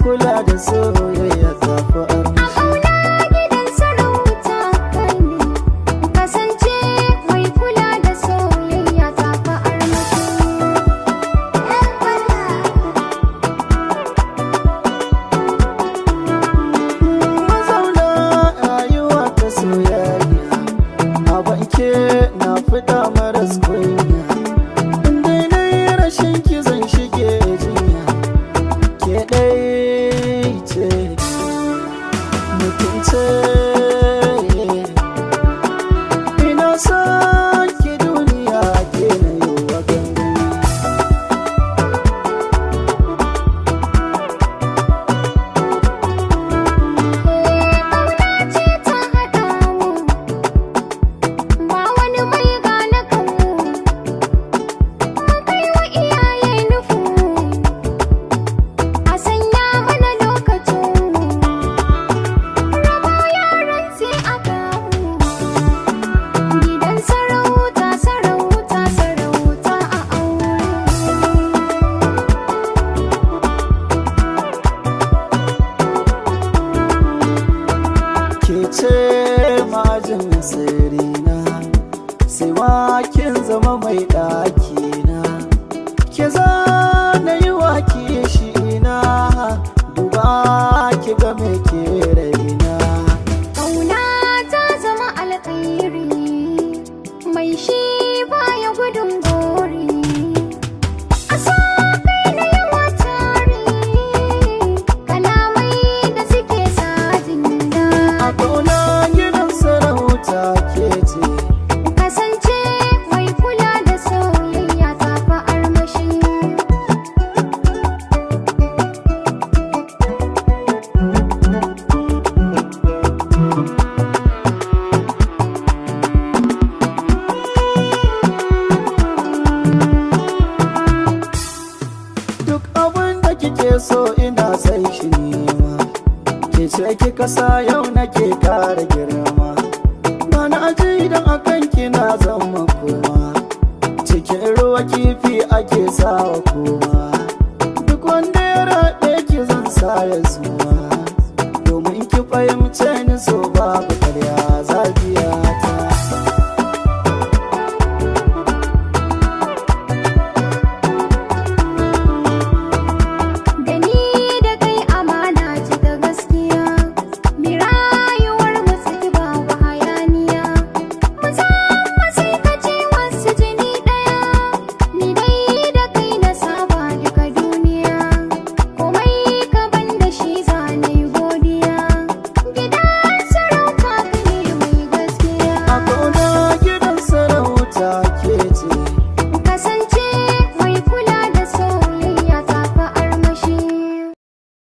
kula da soyayya ta fi armashi. A ƙauna gidan sarauta kai ne, kasance mai kula da soyayya ta fi armashi. Mazauna rayuwa ta soyayya, a banke na fita maras kunya. Inda na yi rashin ki zan shige jinya, ke ɗai ce mutunce. Ina son ki duniya ke na yi wa gangami. Ƙauna ce ta haɗa mu, ba wani mai gane kanmu. Mun kai wa iyaye nufinmu, a sanya mana lokacinmu. Rabo yaran sai a kamu, gidan sarauta sarauta sarauta a aure. Ke ce majin sirrina, sai ma kin zama mai ɗakina. Ke za na yi wa kishina, duba ki ga me ke raina. Ƙauna ta zama alƙairi, mai shi baya gudun gori. A so kai na yawa tare, kalamai da suke sa jinda. A ƙauna gidan sarauta ke ce, Kasance mai kula da soyayya ta fi armashi. duk abin da kike so ina sai shi nema. Ke ce kika sa yau nake ƙara girma. Ba na aji idan akan kina zama koma, cikin ruwa kifi ake sawa koma. Duk wanda ya raɗe ki zan sa ya suma, domin ki fahimce ni so